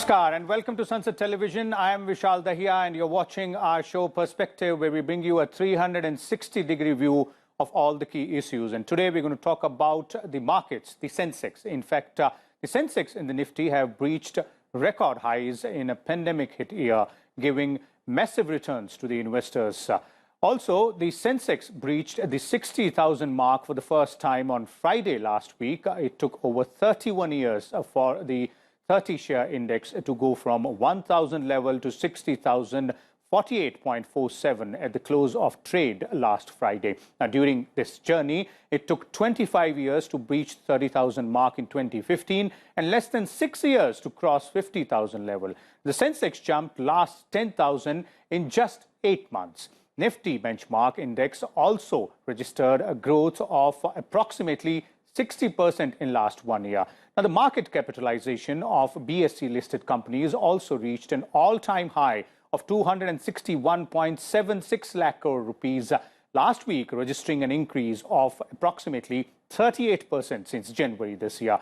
Namaskar and welcome to Sunset Television. I am Vishal Dahiya and you're watching our show Perspective, where we bring you a 360-degree view of all the key issues. And today we're going to talk about the markets, the Sensex. In fact, the Sensex and the Nifty have breached record highs in a pandemic-hit year, giving massive returns to the investors. Also, the Sensex breached the 60,000 mark for the first time on Friday last week. It took over 31 years for the 30-share index to go from 1,000 level to 60,048.47 at the close of trade last Friday. Now, during this journey, it took 25 years to breach 30,000 mark in 2015 and less than 6 years to cross 50,000 level. The Sensex jumped last 10,000 in just 8 months. Nifty benchmark index also registered a growth of approximately 60% in last 1 year. Now, the market capitalization of BSE-listed companies also reached an all-time high of 261.76 lakh crore rupees last week, registering an increase of approximately 38% since January this year.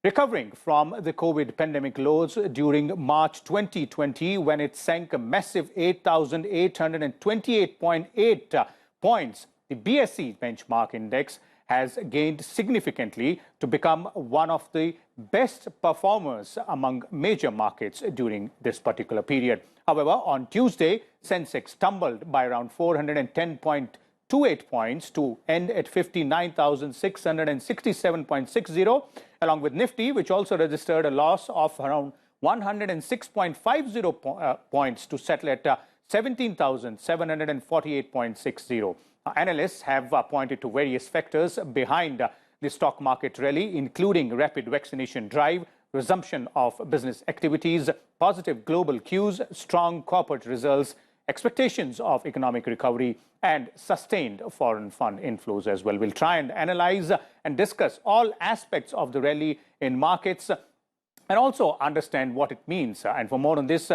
Recovering from the COVID pandemic lows during March 2020, when it sank a massive 8,828.8 points, the BSE benchmark index has gained significantly to become one of the best performers among major markets during this particular period. However, on Tuesday, Sensex tumbled by around 410.28 points to end at 59,667.60, along with Nifty, which also registered a loss of around 106.50 points to settle at 17,748.60. Analysts have pointed to various factors behind the stock market rally, including rapid vaccination drive, resumption of business activities, positive global cues, strong corporate results, expectations of economic recovery, and sustained foreign fund inflows as well. We'll try and analyze and discuss all aspects of the rally in markets and also understand what it means. And for more on this,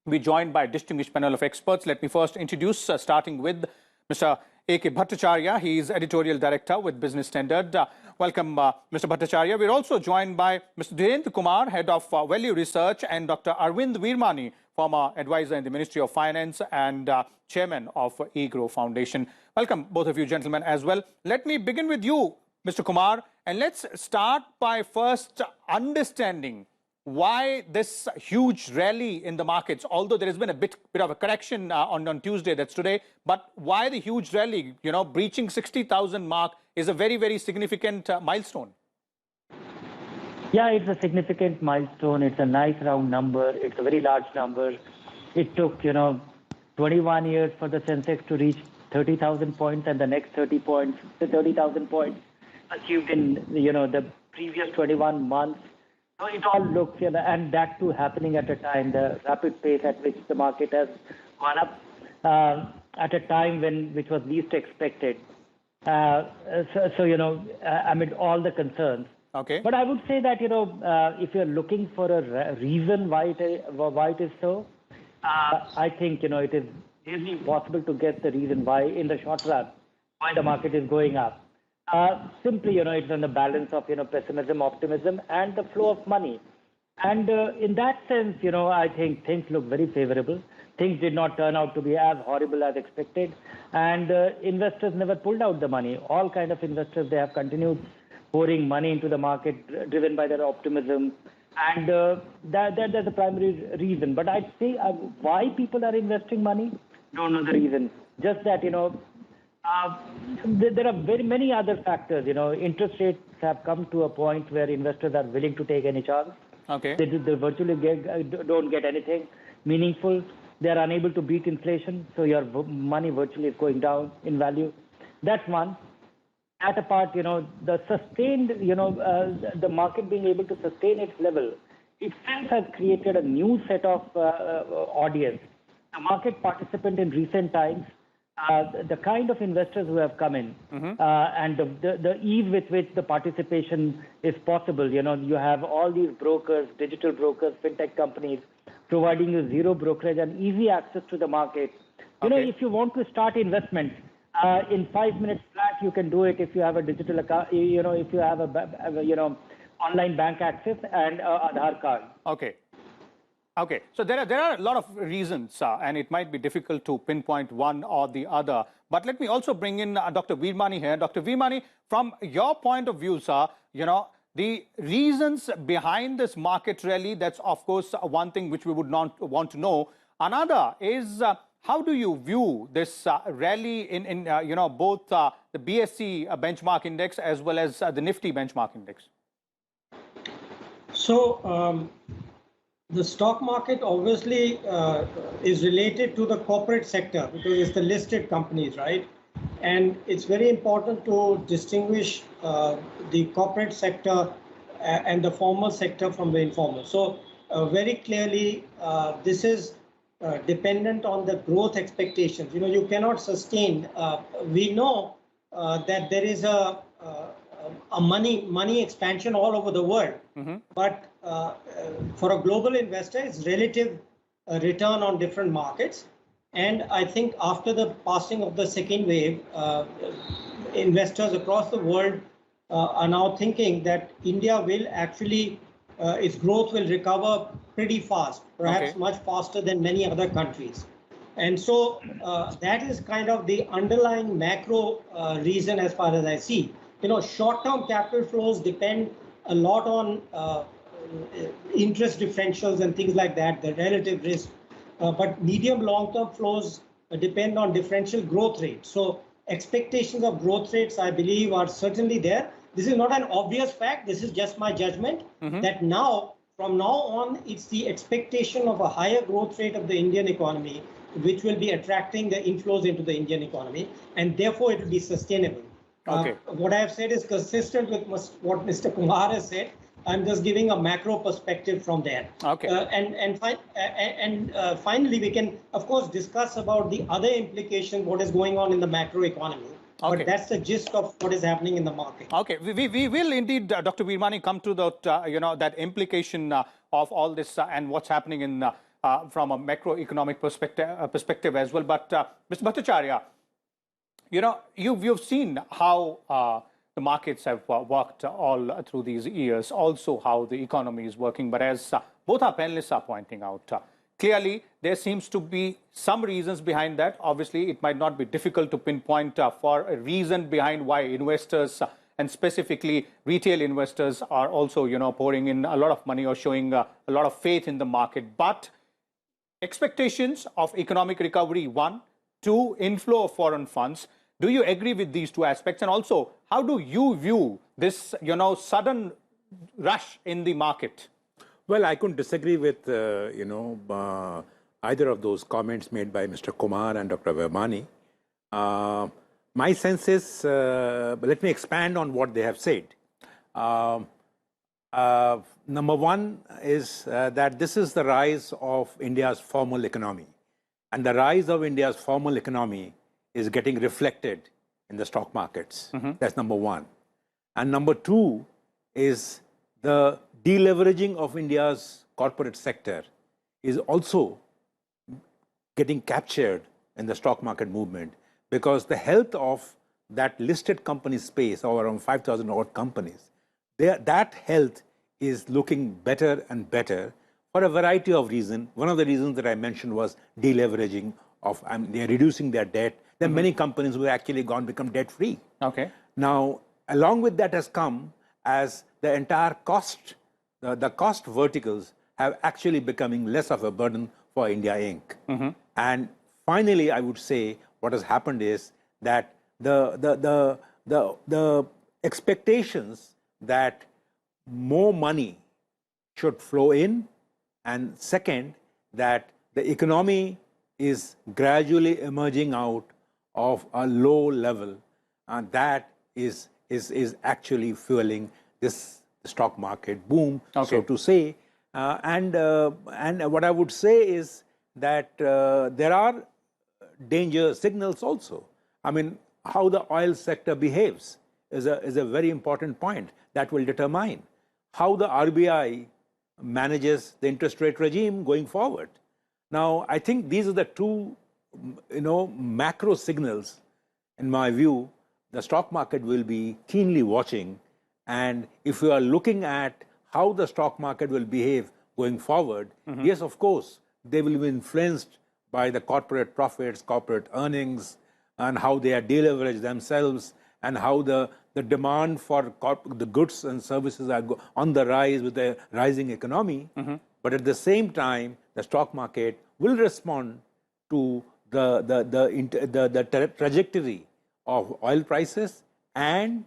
we're joined by a distinguished panel of experts. Let me first introduce, starting with Mr. A.K. Bhattacharya. He is Editorial Director with Business Standard. Welcome, Mr. Bhattacharya. We're also joined by Mr. Dhirendra Kumar, Head of Value Research, and Dr. Arvind Veermani, former advisor in the Ministry of Finance and Chairman of eGrow Foundation. Welcome, both of you gentlemen as well. Let me begin with you, Mr. Kumar, and let's start by first understanding why this huge rally in the markets, although there has been a bit of a correction on Tuesday, that's today, but why the huge rally, breaching 60,000 mark is a very, very significant milestone. Yeah, it's a significant milestone. It's a nice round number. It's a very large number. It took, 21 years for the Sensex to reach 30,000 points, and the next 30,000 points achieved in, the previous 21 months. So it all looks, and that too happening at a time, the rapid pace at which the market has gone up at a time which was least expected. Amid all the concerns. Okay. But I would say that, if you're looking for a reason why it is so, I think, it is easily possible to get the reason why in the short run, why the market is going up. Simply, it's on the balance of, pessimism, optimism, and the flow of money. And in that sense, I think things look very favorable. Things did not turn out to be as horrible as expected. And investors never pulled out the money. All kind of investors, they have continued pouring money into the market, driven by their optimism. And that's the primary reason. But I'd say why people are investing money, don't know the reason. Just that, there are very many other factors. Interest rates have come to a point where investors are willing to take any chance. Okay. They virtually don't get anything meaningful. They are unable to beat inflation, so your money virtually is going down in value. That's one. At a part, the sustained, the market being able to sustain its level itself has created a new set of audience. The market participant in recent times, the kind of investors who have come in, and the ease with which the participation is possible. You have all these brokers, digital brokers, fintech companies, providing you zero brokerage and easy access to the market. If you want to start investment, in 5 minutes flat, you can do it if you have a digital account, if you have a online bank access and Aadhaar card. Okay. Okay, so there are a lot of reasons, and it might be difficult to pinpoint one or the other. But let me also bring in Dr. Veermani here. Dr. Veermani, from your point of view, sir, the reasons behind this market rally, that's of course one thing which we would not want to know. Another is how do you view this rally in both the BSE benchmark index as well as the Nifty benchmark index? So the stock market obviously is related to the corporate sector because it's the listed companies, right? And it's very important to distinguish the corporate sector and the formal sector from the informal. So very clearly, this is dependent on the growth expectations. You cannot sustain. We know that there is a money expansion all over the world, but for a global investor, it's relative return on different markets. And I think after the passing of the second wave, investors across the world are now thinking that India will actually, its growth will recover pretty fast, perhaps much faster than many other countries. And so that is kind of the underlying macro reason as far as I see. Short-term capital flows depend a lot on interest differentials and things like that, the relative risk. But medium long-term flows depend on differential growth rates. So expectations of growth rates, I believe, are certainly there. This is not an obvious fact. This is just my judgment that from now on, it's the expectation of a higher growth rate of the Indian economy, which will be attracting the inflows into the Indian economy, and therefore it will be sustainable. What I have said is consistent with what Mr. Kumar has said. I'm just giving a macro perspective from there. Finally, we can, of course, discuss about the other implications, what is going on in the macro economy. But that's the gist of what is happening in the market. Okay, we will indeed, Dr. Veermani, come to that, that implication of all this and what's happening in from a macroeconomic perspective as well. But Mr. Bhattacharya, you've seen how the markets have worked all through these years, also how the economy is working. But as both our panelists are pointing out, clearly there seems to be some reasons behind that. Obviously, it might not be difficult to pinpoint for a reason behind why investors and specifically retail investors are also, pouring in a lot of money or showing a lot of faith in the market. But expectations of economic recovery, one. Two, inflow of foreign funds. Do you agree with these two aspects? And also, how do you view this, sudden rush in the market? Well, I couldn't disagree with, either of those comments made by Mr. Kumar and Dr. Veermani. My sense is, let me expand on what they have said. Number one is that this is the rise of India's formal economy. And the rise of India's formal economy is getting reflected in the stock markets. That's number one. And number two is the deleveraging of India's corporate sector is also getting captured in the stock market movement because the health of that listed company space, or around 5,000 odd companies, that health is looking better and better for a variety of reasons. One of the reasons that I mentioned was deleveraging of, they're reducing their debt. There are many companies who have actually become debt-free. Now, along with that has come as the entire cost, the cost verticals have actually becoming less of a burden for India Inc. And finally, I would say what has happened is that the expectations that more money should flow in, and second, that the economy is gradually emerging out of a low level, and that is actually fueling this stock market boom, so to say. And what I would say is that there are danger signals also. I mean, how the oil sector behaves is a very important point that will determine how the RBI manages the interest rate regime going forward. Now, I think these are the two, macro signals, in my view, the stock market will be keenly watching. And if you are looking at how the stock market will behave going forward, yes, of course, they will be influenced by the corporate profits, corporate earnings, and how they are deleveraged themselves, and how the demand for the goods and services are on the rise with the rising economy. But at the same time, the stock market will respond to the trajectory of oil prices and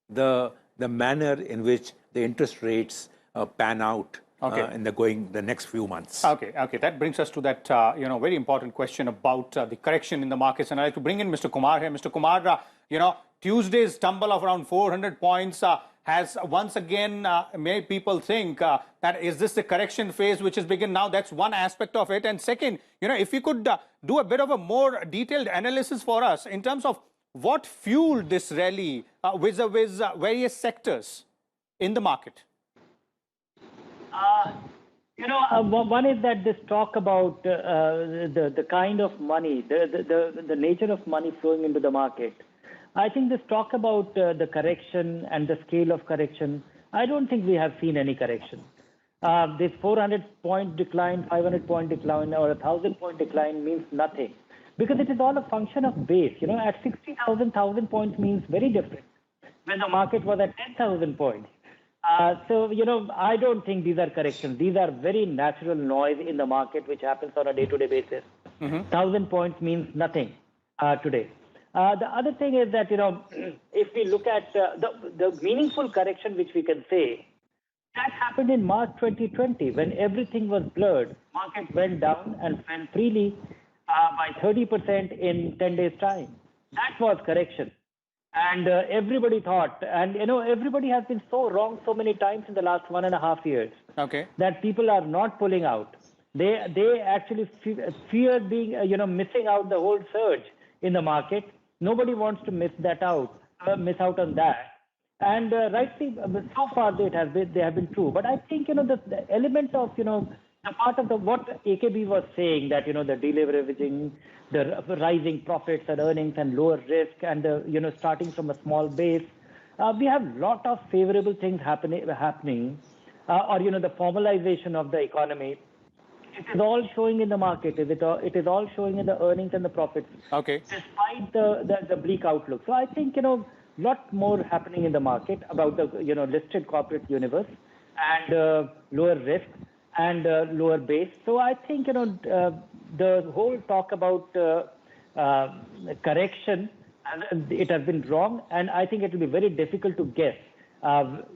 the manner in which the interest rates pan out in the next few months. Okay. That brings us to that very important question about the correction in the markets. And I'd like to bring in Mr. Kumar here. Mr. Kumar, Tuesday's tumble of around 400 points has once again made people think that is this the correction phase which is begin now? That's one aspect of it. And second, if you could do a bit of a more detailed analysis for us in terms of what fueled this rally vis-a-vis various sectors in the market. One is that this talk about the kind of money, the nature of money flowing into the market. I think this talk about the correction and the scale of correction, I don't think we have seen any correction. This 400-point decline, 500-point decline, or 1,000-point decline means nothing, because it is all a function of base. At 60,000, 1,000 points means very different when the market was at 10,000 points. So, I don't think these are corrections. These are very natural noise in the market, which happens on a day-to-day basis. 1,000 points means nothing today. The other thing is that, if we look at the meaningful correction, which we can say, that happened in March 2020, when everything was blurred. Market went down and fell freely by 30% in 10 days' time. That was correction. And everybody thought, and everybody has been so wrong so many times in the last 1.5 years, that people are not pulling out. They actually fear being, missing out the whole surge in the market. Nobody wants to miss out on that. And rightly, so far they have been true. But I think, the element of, the part of what AKB was saying, that, the deleveraging, the rising profits and earnings and lower risk, and, starting from a small base, we have a lot of favorable things happening, or, the formalization of the economy. It is all showing in the market. It is all showing in the earnings and the profits, despite the bleak outlook. So I think, lot more happening in the market about the, listed corporate universe, and lower risk and lower base. So I think, the whole talk about correction, it has been wrong, and I think it will be very difficult to guess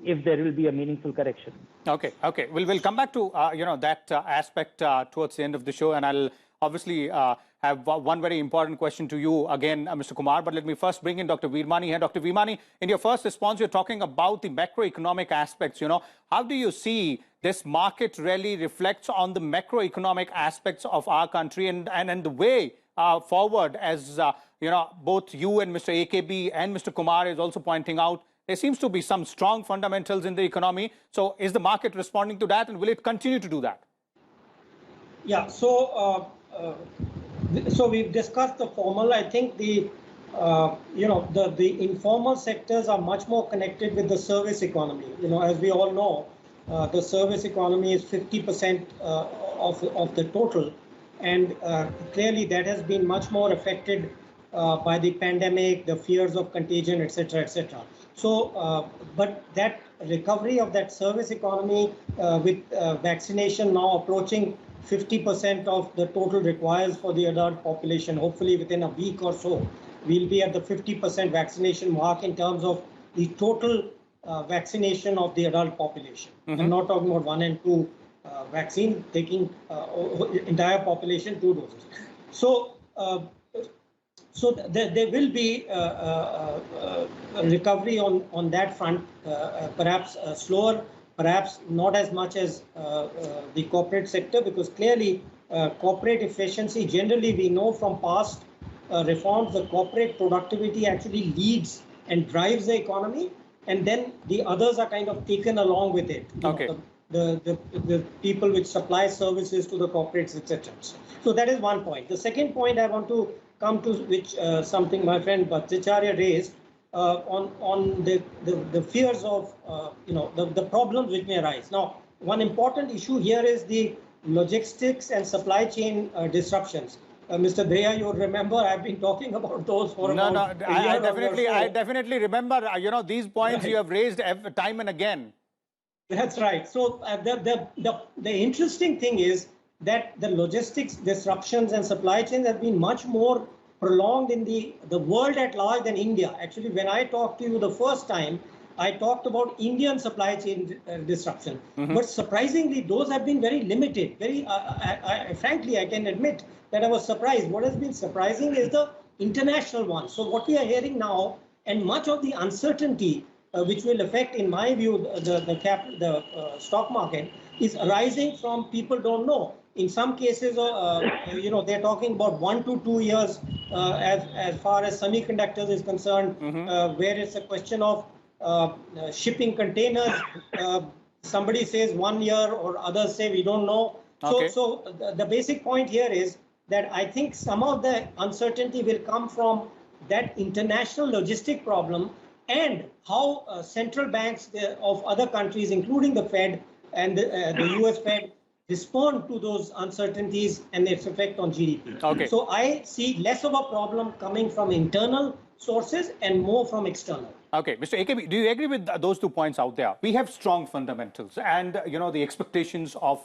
if there will be a meaningful correction. Okay. We'll come back to that aspect towards the end of the show, and I'll obviously have one very important question to you again, Mr. Kumar. But let me first bring in Dr. Veermani here. Dr. Veermani, in your first response, you're talking about the macroeconomic aspects. How do you see this market really reflects on the macroeconomic aspects of our country and the way forward, as both you and Mr. AKB and Mr. Kumar is also pointing out? There seems to be some strong fundamentals in the economy. So is the market responding to that, and will it continue to do that? Yeah, so we've discussed the formal. I think the informal sectors are much more connected with the service economy. As we all know, the service economy is 50% of the total, and clearly that has been much more affected by the pandemic, the fears of contagion, etc., etc. So, but that recovery of that service economy with vaccination now approaching 50% of the total requires for the adult population, hopefully within a week or so, we'll be at the 50% vaccination mark in terms of the total vaccination of the adult population. I'm not talking about 1 and 2 vaccine, taking entire population 2 doses. So there will be a recovery on that front, perhaps slower, perhaps not as much as the corporate sector, because clearly corporate efficiency, generally we know from past reforms, the corporate productivity actually leads and drives the economy, and then the others are kind of taken along with it. The people which supply services to the corporates, etc. So that is one point. The second point I want to come to, which something my friend Bhattacharya raised, on the fears of the problems which may arise. Now, one important issue here is the logistics and supply chain disruptions. Mr. Deya, you remember I've been talking about those for No, about no, a year or so. I definitely remember, these points you have raised time and again. That's right. So the interesting thing is that the logistics disruptions and supply chains have been much more prolonged in the world at large than India. Actually, when I talked to you the first time, I talked about Indian supply chain disruption. But surprisingly, those have been very limited. Frankly, I can admit that I was surprised. What has been surprising is the international one. So what we are hearing now, and much of the uncertainty which will affect, in my view, the stock market, is arising from people don't know. In some cases, they're talking about 1 to 2 years as far as semiconductors is concerned, where it's a question of shipping containers. Somebody says 1 year, or others say we don't know. Okay. So the basic point here is that I think some of the uncertainty will come from that international logistic problem, and how central banks of other countries, including the Fed and the US Fed, respond to those uncertainties and its effect on GDP. Okay. So I see less of a problem coming from internal sources and more from external. Okay, Mr. AKB, do you agree with those 2 points out there? We have strong fundamentals and, the expectations of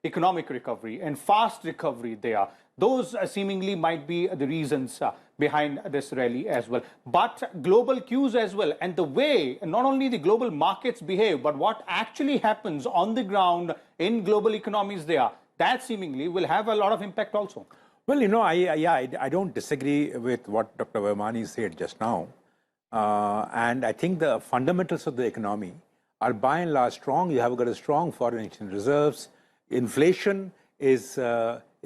economic recovery and fast recovery there. Those seemingly might be the reasons behind this rally as well. But global cues as well, and the way not only the global markets behave, but what actually happens on the ground in global economies there, that seemingly will have a lot of impact also. Well, I don't disagree with what Dr. Vermani said just now. And I think the fundamentals of the economy are by and large strong. You have got a strong foreign exchange reserves. Inflation is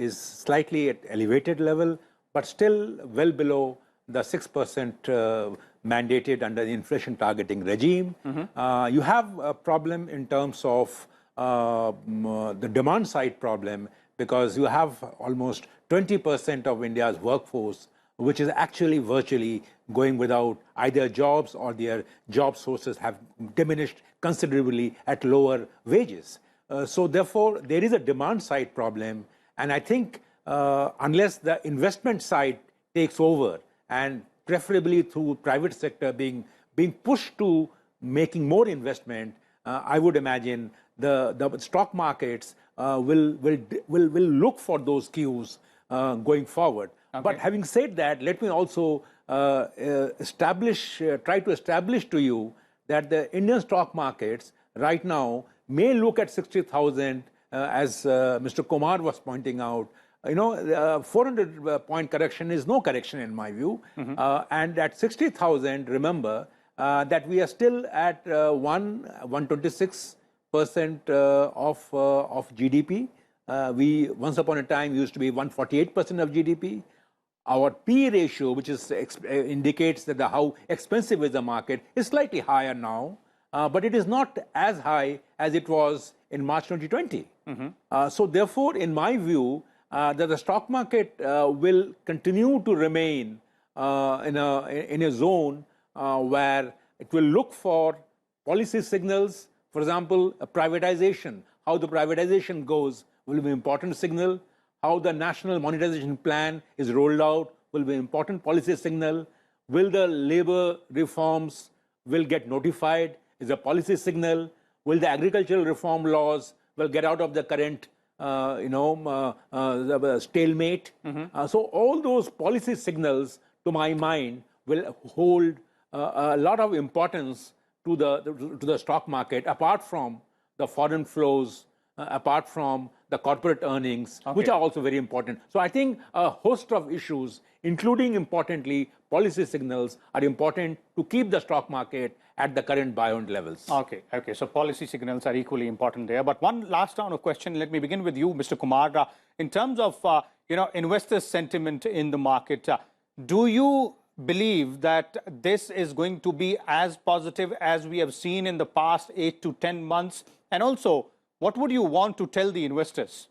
slightly at elevated level, but still well below the 6% mandated under the inflation targeting regime. You have a problem in terms of the demand side problem, because you have almost 20% of India's workforce, which is actually virtually going without either jobs, or their job sources have diminished considerably at lower wages. So therefore, there is a demand side problem. And I think unless the investment side takes over, and preferably through private sector being pushed to making more investment, I would imagine the stock markets will look for those cues going forward. Okay. But having said that, let me also try to establish to you that the Indian stock markets right now may look at 60,000, as Mr. Kumar was pointing out. 400-point correction is no correction in my view. And at 60,000, remember that we are still at 126% of GDP. We once upon a time used to be 148% of GDP. Our P ratio, which indicates that how expensive is the market, is slightly higher now, but it is not as high as it was in March 2020. So therefore, in my view, that the stock market will continue to remain in a zone where it will look for policy signals. For example, a privatization. How the privatization goes will be an important signal. How the national monetization plan is rolled out will be an important policy signal. Will the labor reforms will get notified is a policy signal. Will the agricultural reform laws will get out of the current stalemate? So all those policy signals, to my mind, will hold a lot of importance to the stock market, apart from the foreign flows, apart from the corporate earnings, which are also very important. So I think a host of issues, including importantly policy signals, are important to keep the stock market at the current buoyant levels. Okay. So policy signals are equally important there. But one last round of question. Let me begin with you, Mr. Kumar. In terms of investor sentiment in the market, do you believe that this is going to be as positive as we have seen in the past 8 to 10 months? And also, what would you want to tell the investors?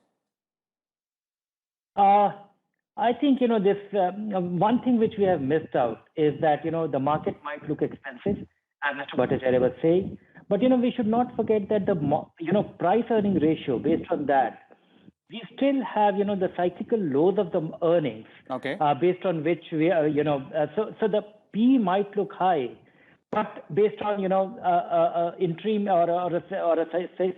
I think, this one thing which we have missed out is that, the market might look expensive, as Mr. Bhattacharya was saying, But we should not forget that the price earning ratio, based on that, we still have the cyclical lows of the earnings, Okay. based on which we are so the P might look high, but based on interim or a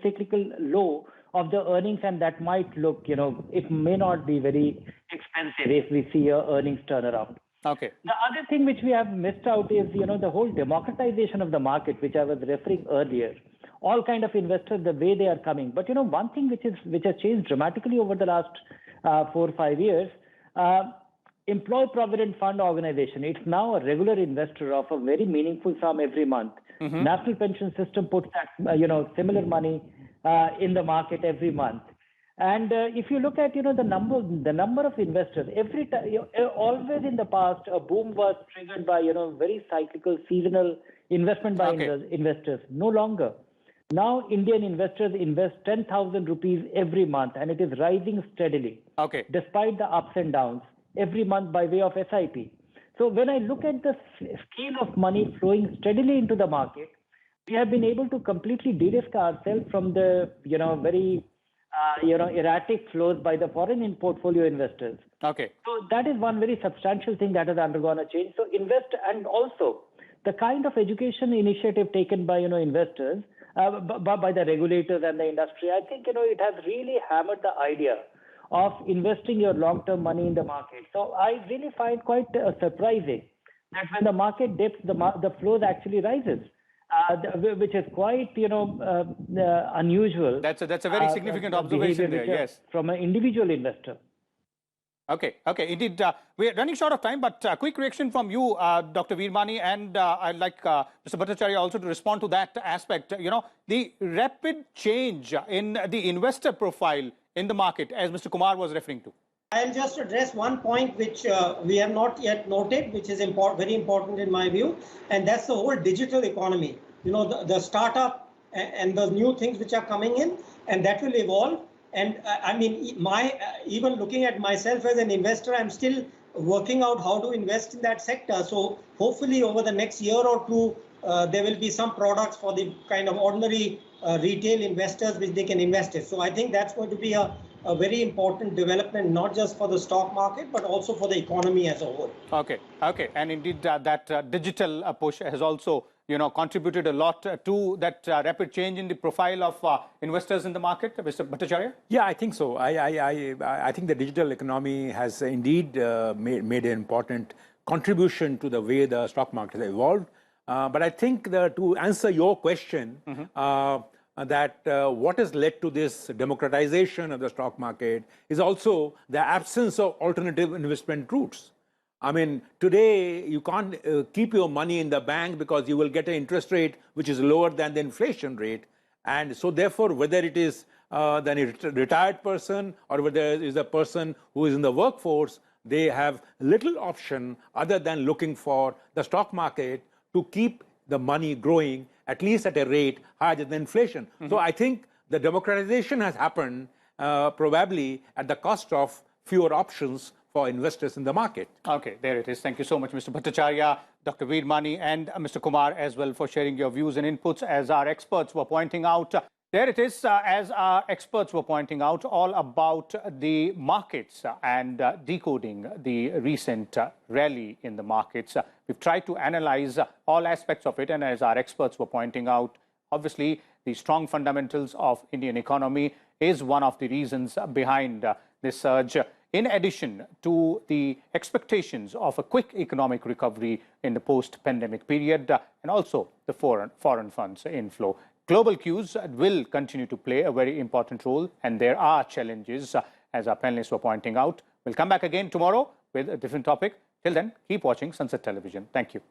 cyclical low of the earnings, and that might look it may not be very expensive if we see a earnings turnaround. Okay. The other thing which we have missed out is the whole democratization of the market, which I was referring earlier. All kind of investors, the way they are coming. But one thing which has changed dramatically over the last 4 or 5 years, Employee Provident Fund Organization. It's now a regular investor of a very meaningful sum every month. National Pension System puts that similar money in the market every month. And if you look at the number of investors, every time, always in the past, a boom was triggered by very cyclical, seasonal investment by investors. No longer. Now Indian investors invest 10,000 rupees every month, and it is rising steadily. Okay. Despite the ups and downs every month by way of SIP. So when I look at the scale of money flowing steadily into the market, we have been able to completely de-risk ourselves from the very erratic flows by the foreign portfolio investors. Okay. So that is one very substantial thing that has undergone a change. So and also the kind of education initiative taken by investors, by the regulators and the industry, I think it has really hammered the idea of investing your long-term money in the market. So I really find quite surprising that when the market dips, the flows actually rises, which is quite unusual. That's a very significant observation there. Yes. From an individual investor. Okay, indeed. We're running short of time, but quick reaction from you, Dr. Veermani, and I'd like Mr. Bhattacharya also to respond to that aspect. The rapid change in the investor profile in the market, as Mr. Kumar was referring to. I'll just address one point which we have not yet noted, which is very important in my view, and that's the whole digital economy. The startup and the new things which are coming in, and that will evolve. And I mean, even looking at myself as an investor, I'm still working out how to invest in that sector. So hopefully over the next year or two, there will be some products for the kind of ordinary retail investors which they can invest in. So I think that's going to be a very important development, not just for the stock market, but also for the economy as a whole. Okay. And indeed, that digital push has also contributed a lot to that rapid change in the profile of investors in the market. Mr. Bhattacharya? Yeah, I think so. I think the digital economy has indeed made an important contribution to the way the stock market has evolved. But I think to answer your question, that what has led to this democratization of the stock market is also the absence of alternative investment routes. I mean, today you can't keep your money in the bank because you will get an interest rate which is lower than the inflation rate. And so therefore, whether it is the retired person or whether it is a person who is in the workforce, they have little option other than looking for the stock market to keep the money growing, at least at a rate higher than inflation. So I think the democratization has happened probably at the cost of fewer options for investors in the market. Okay, there it is. Thank you so much, Mr. Bhattacharya, Dr. Veermani, and Mr. Kumar as well for sharing your views and inputs. As our experts were pointing out, there it is, as our experts were pointing out, all about the markets and decoding the recent rally in the markets. We've tried to analyze all aspects of it, and as our experts were pointing out, obviously the strong fundamentals of Indian economy is one of the reasons behind this surge, in addition to the expectations of a quick economic recovery in the post-pandemic period, and also the foreign funds inflow. Global cues will continue to play a very important role, and there are challenges, as our panelists were pointing out. We'll come back again tomorrow with a different topic. Till then, keep watching Sunset Television. Thank you.